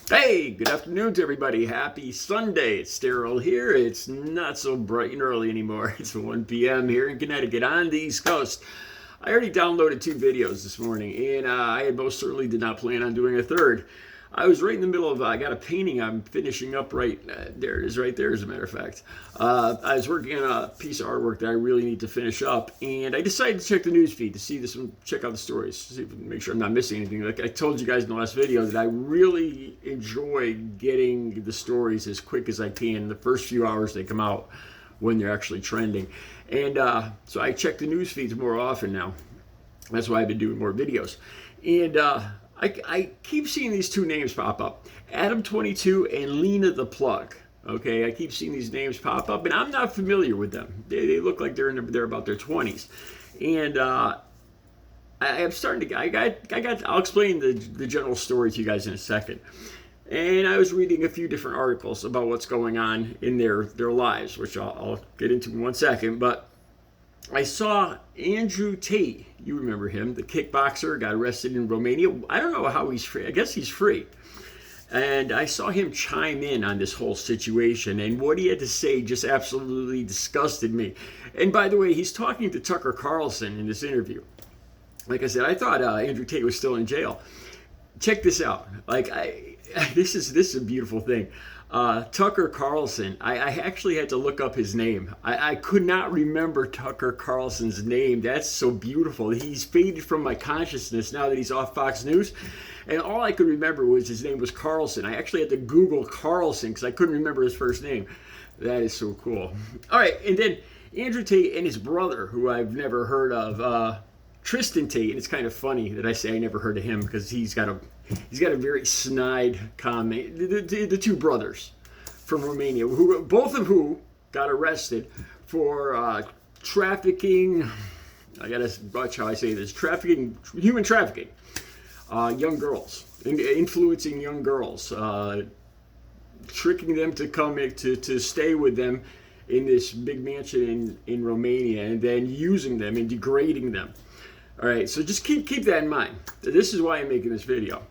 Hey, good afternoon to everybody. Happy Sunday. It's Daryl here. It's not so bright and early anymore. It's 1 p.m. here in Connecticut on the East Coast. I already downloaded 2 videos this morning, and I most certainly did not plan on doing a third. I was right in the middle of, I got a painting I'm finishing up there it is right there, as a matter of fact. I was working on a piece of artwork that I really need to finish up, and I decided to check the news feed to see this one, check out the stories, see if, make sure I'm not missing anything. Like I told you guys in the last video that I really enjoy getting the stories as quick as I can. The first few hours they come out when they're actually trending. And so I check the news feeds more often now. That's why I've been doing more videos. And I keep seeing these 2 names pop up, Adam22 and Lena the Plug. Okay, I keep seeing these names pop up, and I'm not familiar with them. They look like they're about their 20s, and I'm starting to. I'll explain the general story to you guys in a second. And I was reading a few different articles about what's going on in their lives, which I'll get into in 1 second, but. I saw Andrew Tate, you remember him, the kickboxer, got arrested in Romania. I don't know how he's free. I guess he's free. And I saw him chime in on this whole situation, and what he had to say just absolutely disgusted me. And by the way, he's talking to Tucker Carlson in this interview. Like I said, I thought Andrew Tate was still in jail. Check this out. This is a beautiful thing. Tucker Carlson, I actually had to look up his name. I could not remember Tucker Carlson's name. That's so beautiful. He's faded from my consciousness now that he's off Fox News. And all I could remember was his name was Carlson. I actually had to Google Carlson because I couldn't remember his first name. That is so cool. All right, and then Andrew Tate and his brother, who I've never heard of, Tristan Tate, and it's kind of funny that I say I never heard of him because he's got a very snide comment. The 2 brothers from Romania, both of who got arrested for trafficking. I gotta watch how I say this. Human trafficking, young girls, influencing young girls, tricking them to come to stay with them in this big mansion in Romania, and then using them and degrading them. All right, so just keep that in mind. This is why I'm making this video.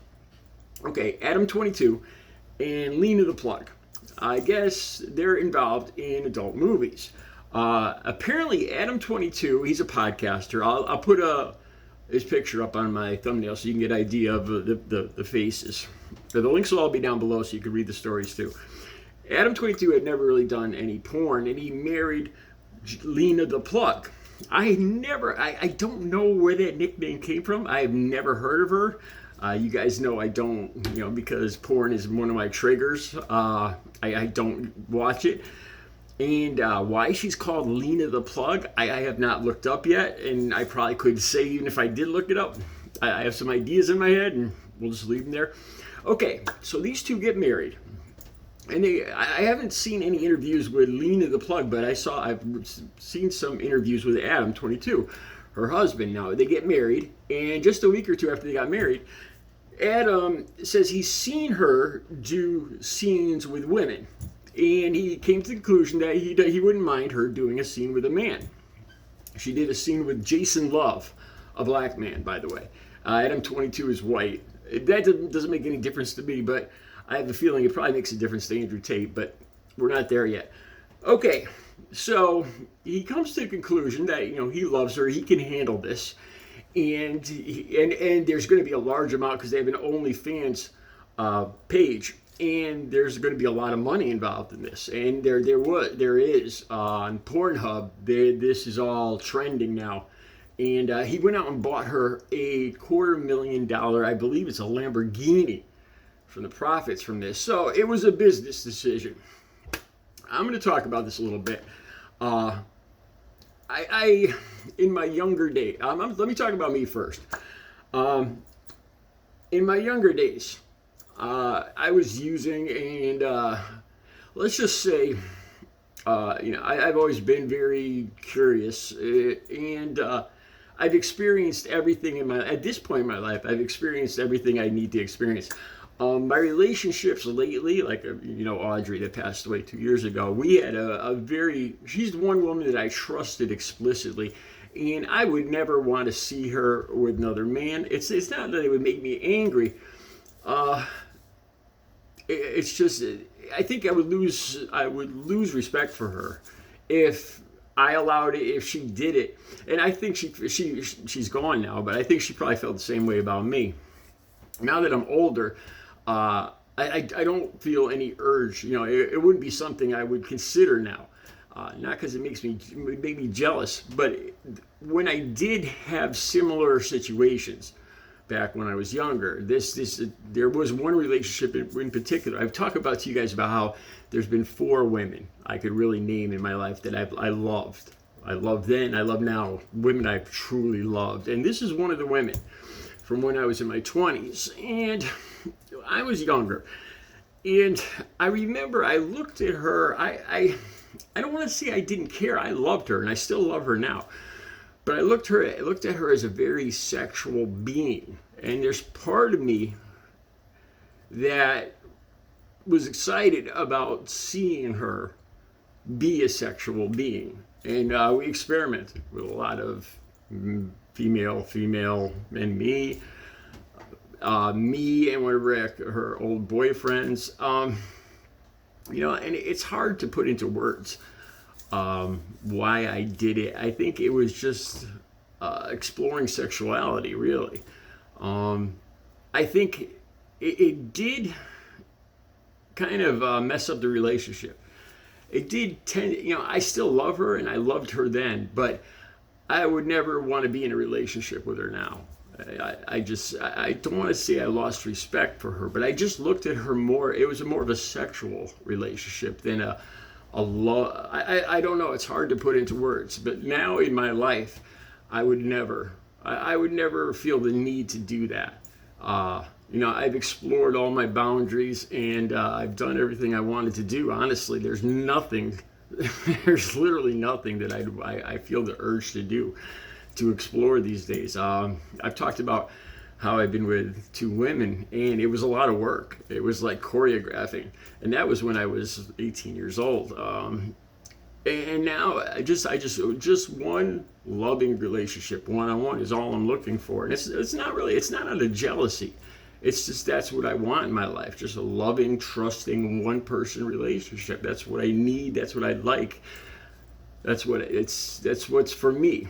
Okay, Adam22 and Lena the Plug. I guess they're involved in adult movies. Apparently, Adam22, he's a podcaster. I'll put his picture up on my thumbnail so you can get an idea of the faces. So the links will all be down below so you can read the stories too. Adam22 had never really done any porn, and he married Lena the Plug. I don't know where that nickname came from. I have never heard of her. You guys know I don't, because porn is one of my triggers. I don't watch it. And why she's called Lena the Plug, I have not looked up yet. And I probably could say, even if I did look it up, I have some ideas in my head, and we'll just leave them there. Okay, so these 2 get married. And I haven't seen any interviews with Lena the Plug, but I've seen some interviews with Adam22, her husband. Now, they get married, and just a week or 2 after they got married, Adam says he's seen her do scenes with women, and he came to the conclusion that he wouldn't mind her doing a scene with a man. She did a scene with Jason Love, a black man, by the way. Adam22 is white. That doesn't make any difference to me, but I have a feeling it probably makes a difference to Andrew Tate, but we're not there yet. Okay, so he comes to the conclusion that he loves her, he can handle this, and there's going to be a large amount because they have an OnlyFans page, and there's going to be a lot of money involved in this, and there is on Pornhub. This is all trending now. And he went out and bought her a $250,000, I believe it's a Lamborghini, from the profits from this. So it was a business decision. I'm going to talk about this a little bit. I in my younger days, let me talk about me first. In my younger days, I was using, and let's just say, I've always been very curious, and I've experienced everything at this point in my life, I've experienced everything I need to experience. My relationships lately, like, Audrey that passed away 2 years ago, we had she's the one woman that I trusted explicitly, and I would never want to see her with another man. It's not that it would make me angry. it's just, I think I would lose respect for her if I allowed it, if she did it. And I think she's gone now, but I think she probably felt the same way about me. Now that I'm older, I don't feel any urge. You know, it wouldn't be something I would consider now. Not because it made me jealous, but when I did have similar situations back when I was younger, there was one relationship in particular. I've talked about to you guys about how there's been 4 women I could really name in my life that I loved. I loved then, I love now, women I've truly loved. And this is one of the women from when I was in my 20s, and I was younger. And I remember I looked at her, I don't want to say I didn't care. I loved her, and I still love her now. But I looked at her as a very sexual being. And there's part of me that was excited about seeing her be a sexual being. And we experimented with a lot of female, and me and one of her old boyfriends. You know, and it's hard to put into words why I did it. I think it was just exploring sexuality, really. I think it did kind of mess up the relationship. It did tend, you know, I still love her and I loved her then, but I would never want to be in a relationship with her now. I don't want to say I lost respect for her, but I just looked at her more. It was more of a sexual relationship than a love. I don't know. It's hard to put into words. But now in my life, I would never feel the need to do that. You know, I've explored all my boundaries and I've done everything I wanted to do. Honestly, there's literally nothing that I feel the urge to do, to explore these days. I've talked about how I've been with 2 women, and it was a lot of work. It was like choreographing, and that was when I was 18 years old. And now I just one loving relationship, one-on-one, is all I'm looking for. And it's not out of jealousy. It's just, that's what I want in my life. Just a loving, trusting, one-person relationship. That's what I need. That's what I'd like. That's what's for me.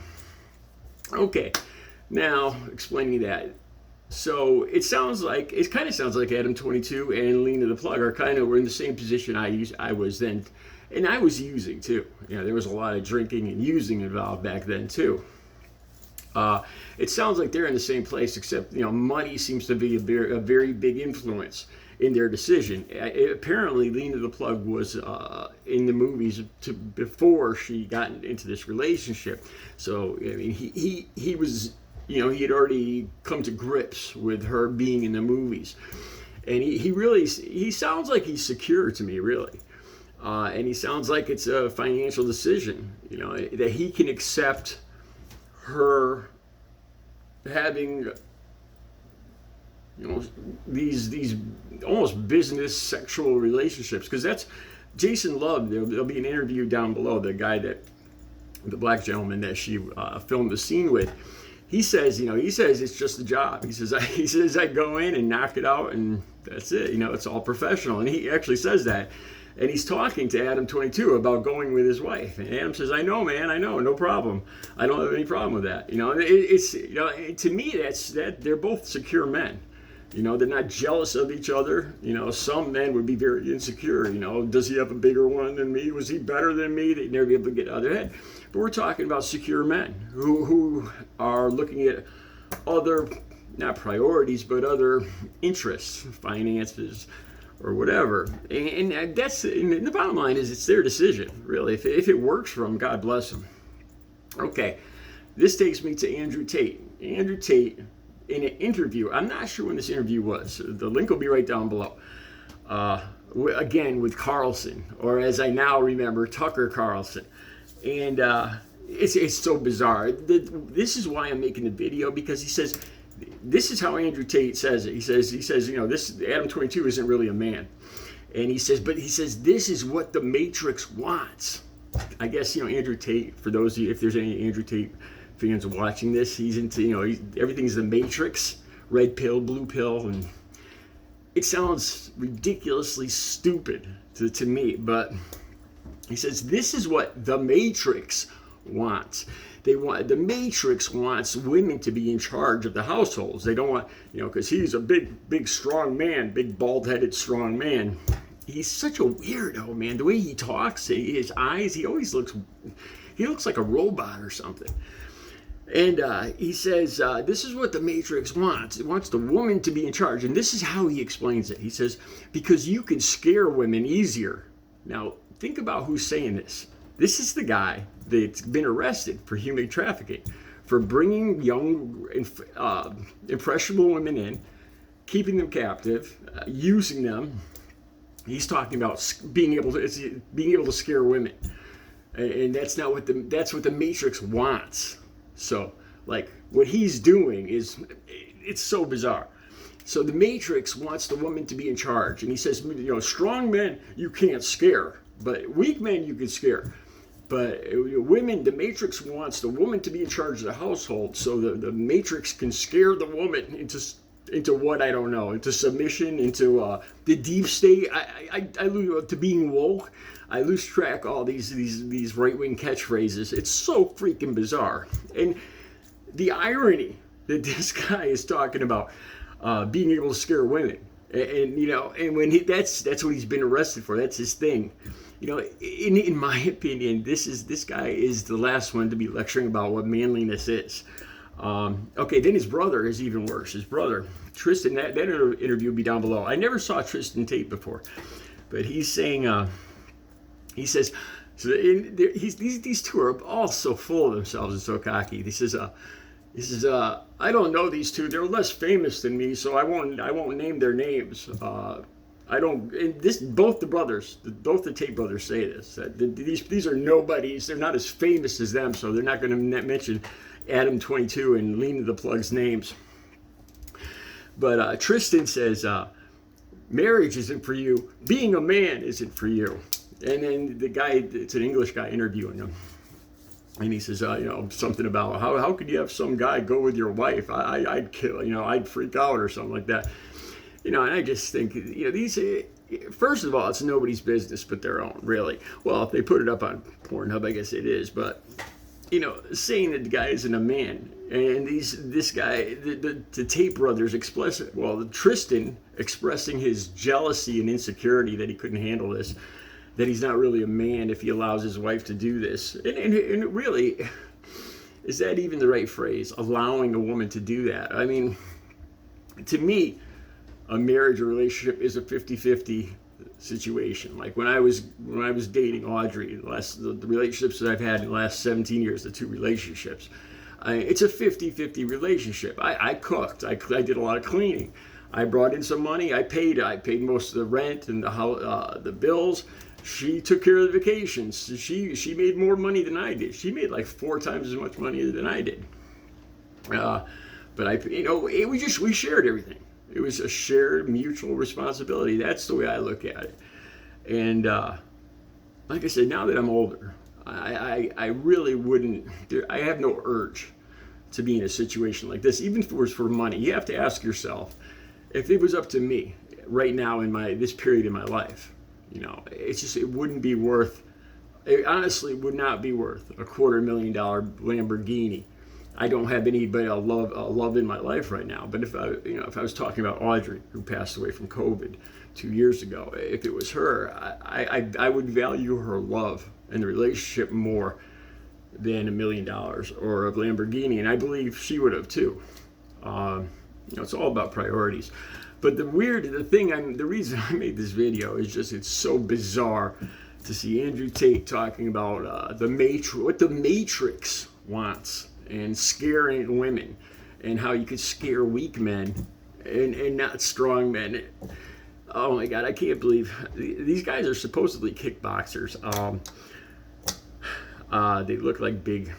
Okay, now explaining that. So it kind of sounds like Adam22 and Lena the Plug were in the same position I was then, and I was using too. You know, there was a lot of drinking and using involved back then too. It sounds like they're in the same place, except, you know, money seems to be a very big influence in their decision. Apparently, Lena the Plug was in the movies before she got into this relationship. So I mean, he was, you know, he had already come to grips with her being in the movies, and he sounds like he's secure to me, really, and he sounds like it's a financial decision, you know, that he can accept her having, you know, these almost business sexual relationships, because that's Jason Love. There'll be an interview down below. The black gentleman that she filmed the scene with. He says it's just a job. He says I go in and knock it out and that's it. You know, it's all professional. And he actually says that. And he's talking to Adam22 about going with his wife. And Adam says, I know, man, I know, no problem. I don't have any problem with that. You know, it's, you know, to me, that they're both secure men. You know, they're not jealous of each other. You know, some men would be very insecure. You know, does he have a bigger one than me? Was he better than me? They'd never be able to get out of their head. But we're talking about secure men who are looking at other, not priorities, but other interests, finances, or whatever. And and the bottom line is, it's their decision, really. If it works for them, God bless them. Okay, this takes me to Andrew Tate. Andrew Tate, in an interview, I'm not sure when this interview was. The link will be right down below. Again, with Carlson, or as I now remember, Tucker Carlson. And it's so bizarre. This is why I'm making the video, because he says, this is how Andrew Tate says it. He says, you know, this Adam22 isn't really a man. And he says, this is what the Matrix wants. I guess, you know, Andrew Tate, for those of you, if there's any Andrew Tate fans watching this, he's into, you know, everything's the Matrix, red pill, blue pill, and it sounds ridiculously stupid to me, but he says this is what the Matrix wants. The Matrix wants women to be in charge of the households. They don't want, because he's a big strong man, big bald-headed strong man. He's such a weirdo, man. The way he talks, his eyes, he looks like a robot or something. And he says, this is what the Matrix wants. It wants the woman to be in charge. And this is how he explains it. He says, because you can scare women easier. Now, think about who's saying this. This is the guy that's been arrested for human trafficking, for bringing young, impressionable women in, keeping them captive, using them. He's talking about being able to scare women, and that's what the Matrix wants. So, like, what he's doing it's so bizarre. So the Matrix wants the woman to be in charge, and he says, strong men you can't scare, but weak men you can scare. But women, the Matrix wants the woman to be in charge of the household, so the Matrix can scare the woman into what I don't know, into submission, into the deep state. I lose to being woke. I lose track of all these right-wing catchphrases. It's so freaking bizarre. And the irony that this guy is talking about being able to scare women, and when that's what he's been arrested for. That's his thing. In my opinion, this guy is the last one to be lecturing about what manliness is. Okay, then his brother is even worse. His brother, Tristan, that interview will be down below. I never saw Tristan Tate before, but he's saying, he says, so these two are all so full of themselves and so cocky. He says, I don't know these two. They're less famous than me, so I won't name their names. Both the Tate brothers say this. These are nobodies. They're not as famous as them, so they're not going to mention Adam22 and Lena the Plug's names. But Tristan says, marriage isn't for you. Being a man isn't for you. And then the guy, it's an English guy interviewing him. And he says, something about how could you have some guy go with your wife? I'd kill, I'd freak out or something like that. And I just think, these, first of all, it's nobody's business but their own, really. Well, if they put it up on Pornhub, I guess it is. But, saying that the guy isn't a man. And this guy, the Tate brothers Tristan expressing his jealousy and insecurity that he couldn't handle this, that he's not really a man if he allows his wife to do this. And really, is that even the right phrase? Allowing a woman to do that? I mean, to me, a marriage or relationship is a 50-50 situation. Like when I was dating Audrey, the relationships that I've had in the last 17 years, the two relationships, it's a 50-50 relationship. I cooked. I did a lot of cleaning. I brought in some money. I paid most of the rent and the bills. She took care of the vacations. She made more money than I did. She made like 4 times as much money than I did. But we shared everything. It was a shared mutual responsibility. That's the way I look at it. And like I said, now that I'm older, I really wouldn't. I have no urge to be in a situation like this, even if it was for money. You have to ask yourself, if it was up to me right now in this period in my life, it wouldn't be worth. It honestly would not be worth a $250,000 Lamborghini. I don't have anybody I love in my life right now. But if I was talking about Audrey, who passed away from COVID 2 years ago, if it was her, I would value her love and the relationship more than $1 million or a Lamborghini, and I believe she would have too. It's all about priorities. But the reason I made this video is just it's so bizarre to see Andrew Tate talking about what the Matrix wants, and scaring women, and how you could scare weak men and not strong men. Oh my God, I can't believe these guys are supposedly kickboxers. They look like big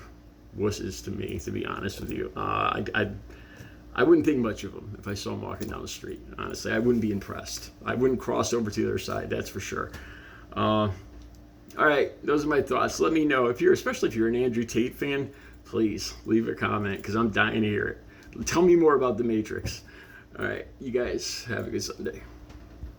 wusses to me, to be honest with you. I wouldn't think much of them if I saw them walking down the street. Honestly, I wouldn't be impressed. I wouldn't cross over to the other side, that's for sure. All right, those are my thoughts. Let me know, especially if you're an Andrew Tate fan, please leave a comment, because I'm dying to hear it. Tell me more about the Matrix. All right, you guys have a good Sunday.